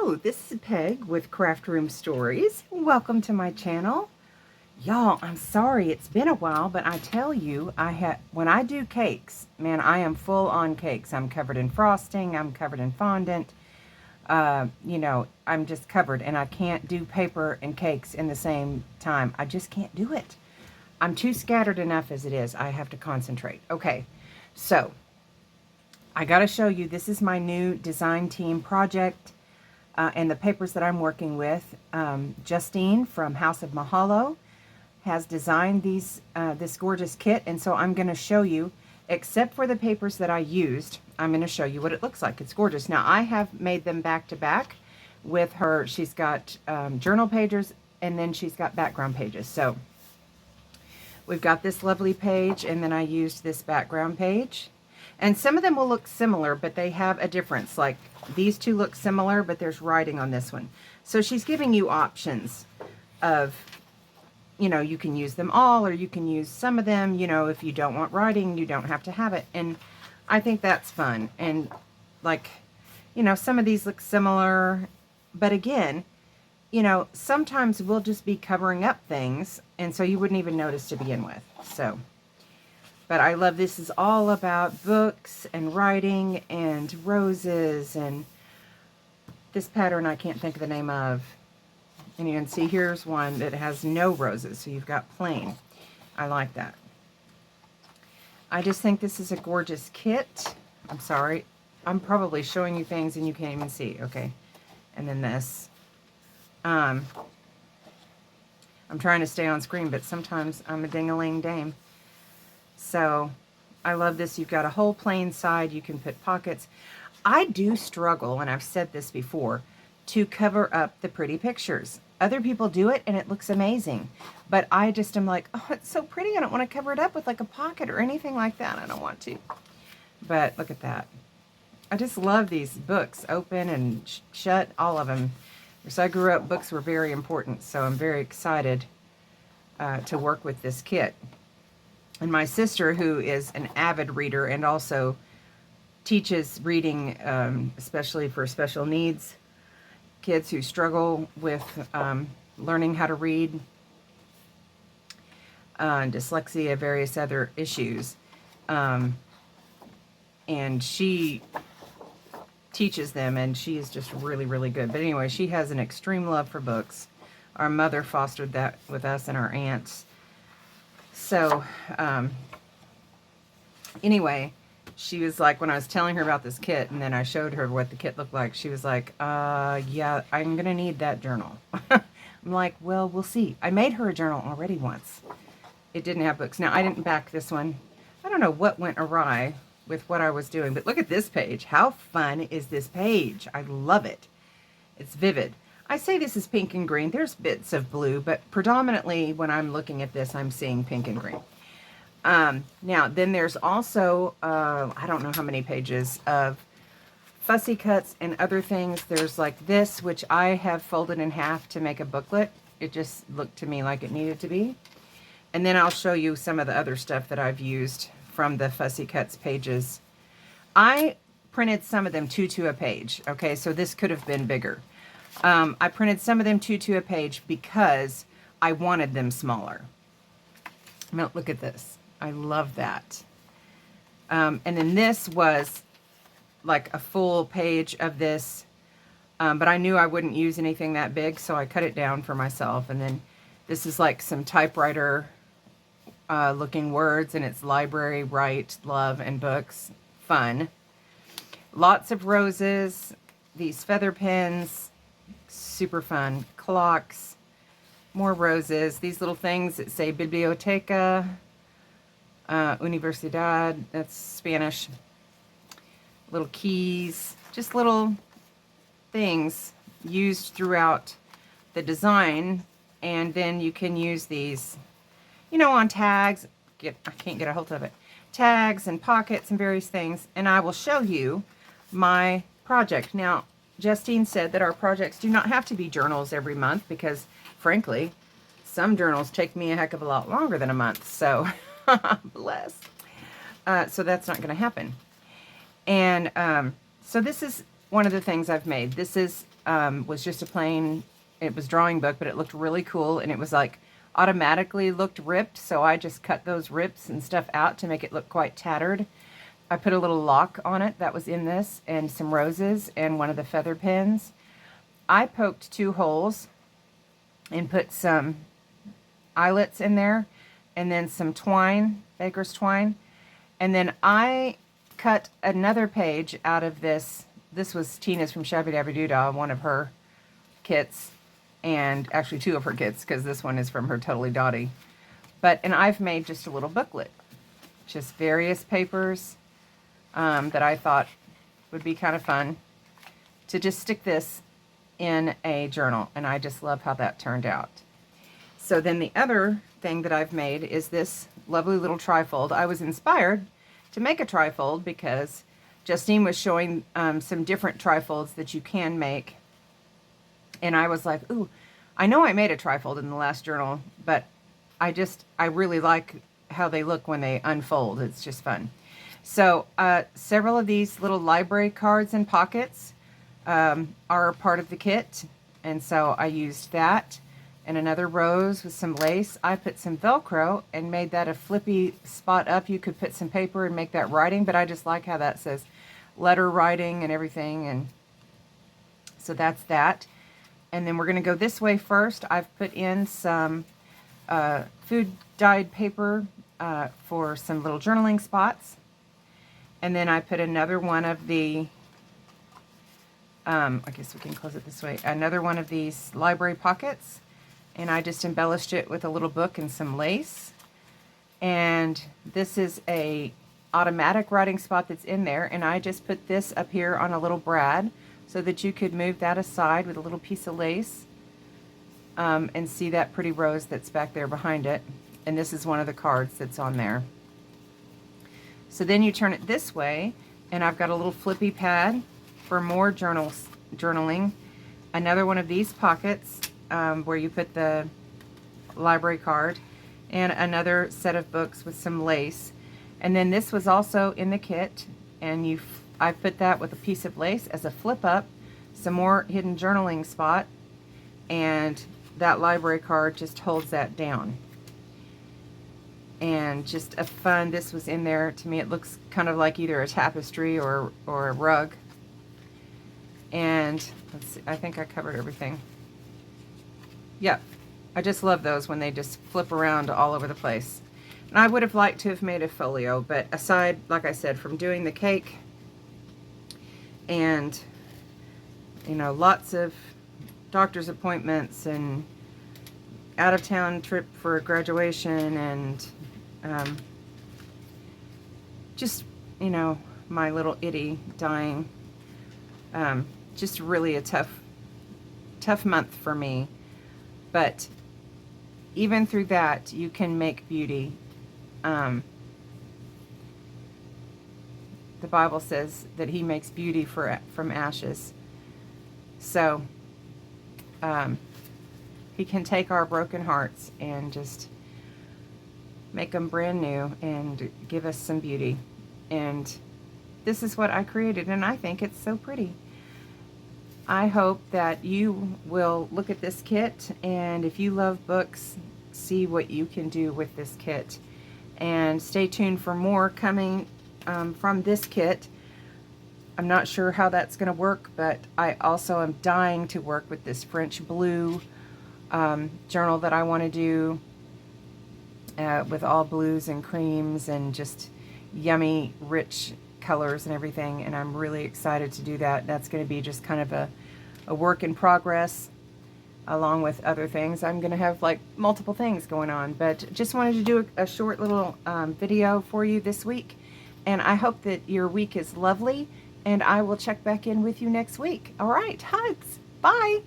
Hello, this is Peg with Craft Room Stories. Welcome to my channel. Y'all, I'm sorry it's been a while, but I tell you, when I do cakes, man, I am full on cakes. I'm covered in frosting, I'm covered in fondant. I'm just covered, and I can't do paper and cakes in the same time. I just can't do it. I'm too scattered enough as it is. I have to concentrate. Okay, so I got to show you, this is my new design team project and the papers that I'm working with. Justine from House of Mahalo has designed this gorgeous kit, and so I'm going to show you, except for the papers that I used, I'm going to show you what it looks like. It's gorgeous. Now, I have made them back to back with her. She's got journal pages, and then she's got background pages. So we've got this lovely page, and then I used this background page. And some of them will look similar, but they have a difference. Like these two look similar, but there's writing on this one. So she's giving you options of, you can use them all, or you can use some of them. If you don't want writing, you don't have to have it. And I think that's fun. And like, some of these look similar, but again, sometimes we'll just be covering up things, and so you wouldn't even notice to begin with. So, but I love, this is all about books and writing and roses, and this pattern I can't think of the name of. And you can see here's one that has no roses, so you've got plain. I like that. I just think this is a gorgeous kit. I'm sorry, I'm probably showing you things and you can't even see. Okay, and then this. I'm trying to stay on screen, but sometimes I'm a ding-a-ling dame. So I love this. You've got a whole plain side. You can put pockets. I do struggle, and I've said this before, to cover up the pretty pictures. Other people do it and it looks amazing, but I just am like, oh, it's so pretty. I don't want to cover it up with like a pocket or anything like that. I don't want to. But look at that. I just love these books, open and shut, all of them. So I grew up, books were very important, so I'm very excited to work with this kit. And my sister, who is an avid reader and also teaches reading, especially for special needs kids who struggle with learning how to read, dyslexia, various other issues. And she teaches them, and she is just really, really good. But anyway, she has an extreme love for books. Our mother fostered that with us and our aunts. So, anyway, she was like, when I was telling her about this kit, and then I showed her what the kit looked like, she was like, yeah, I'm going to need that journal. I'm like, well, we'll see. I made her a journal already once. It didn't have books. Now, I didn't back this one. I don't know what went awry with what I was doing, but look at this page. How fun is this page? I love it. It's vivid. I say this is pink and green. There's bits of blue, but predominantly when I'm looking at this, I'm seeing pink and green. Now, then there's also, I don't know how many pages of fussy cuts and other things. There's like this, which I have folded in half to make a booklet. It just looked to me like it needed to be. And then I'll show you some of the other stuff that I've used from the fussy cuts pages. I printed some of them 2 a page. Okay, so this could have been bigger. I printed some of them 2 a page because I wanted them smaller. Now, look at this. I love that. And then this was like a full page of this, but I knew I wouldn't use anything that big, so I cut it down for myself. And then this is like some typewriter looking words, and it's library, write, love, and books. Fun. Lots of roses, these feather pens, super fun. Clocks, more roses, these little things that say Biblioteca, Universidad, that's Spanish. Little keys, just little things used throughout the design. And then you can use these, on tags. I can't get a hold of it. Tags and pockets and various things. And I will show you my project. Now, Justine said that our projects do not have to be journals every month because, frankly, some journals take me a heck of a lot longer than a month. So, bless. So that's not going to happen. And so this is one of the things I've made. This is was just a plain, it was drawing book, but it looked really cool, and it was like automatically looked ripped, so I just cut those rips and stuff out to make it look quite tattered. I put a little lock on it that was in this, and some roses, and one of the feather pins. I poked 2 holes and put some eyelets in there, and then some twine, baker's twine. And then I cut another page out of this. This was Tina's from Shabby Doodah, one of her kits, and actually 2 of her kits, because this one is from her Totally Dotty. And I've made just a little booklet, just various papers that I thought would be kind of fun to just stick this in a journal, and I just love how that turned out. So then the other thing that I've made is this lovely little trifold. I was inspired to make a trifold because Justine was showing some different trifolds that you can make, and I was like, ooh, I know I made a trifold in the last journal, but I really like how they look when they unfold. It's just fun. So several of these little library cards and pockets are part of the kit, and so I used that, and another rose with some lace. I put some Velcro and made that a flippy spot up. You could put some paper and make that writing, but I just like how that says letter writing and everything, and so that's that. And then we're going to go this way first. I've put in some food dyed paper for some little journaling spots. And then I put another one of the, I guess we can close it this way, another one of these library pockets. And I just embellished it with a little book and some lace. And this is a automatic writing spot that's in there. And I just put this up here on a little brad so that you could move that aside with a little piece of lace and see that pretty rose that's back there behind it. And this is one of the cards that's on there. So then you turn it this way, and I've got a little flippy pad for more journaling. Another one of these pockets where you put the library card, and another set of books with some lace. And then this was also in the kit, and I put that with a piece of lace as a flip up, some more hidden journaling spot, and that library card just holds that down. And just a fun, this was in there. To me it looks kind of like either a tapestry or a rug. And let's see, I think I covered everything. Yep, I just love those when they just flip around all over the place. And I would have liked to have made a folio, but aside, like I said, from doing the cake and, you know, lots of doctor's appointments and out-of-town trip for graduation and just, you know, my little itty dying. Just really a tough month for me. But even through that, you can make beauty. The Bible says that He makes beauty from ashes. So He can take our broken hearts and just make them brand new and give us some beauty. And this is what I created, and I think it's so pretty. I hope that you will look at this kit, and if you love books, see what you can do with this kit. And stay tuned for more coming from this kit. I'm not sure how that's going to work, but I also am dying to work with this French blue journal that I want to do with all blues and creams and just yummy, rich colors and everything. And I'm really excited to do that. That's going to be just kind of a work in progress along with other things. I'm going to have like multiple things going on, but just wanted to do a short little video for you this week. And I hope that your week is lovely, and I will check back in with you next week. All right, hugs. Bye.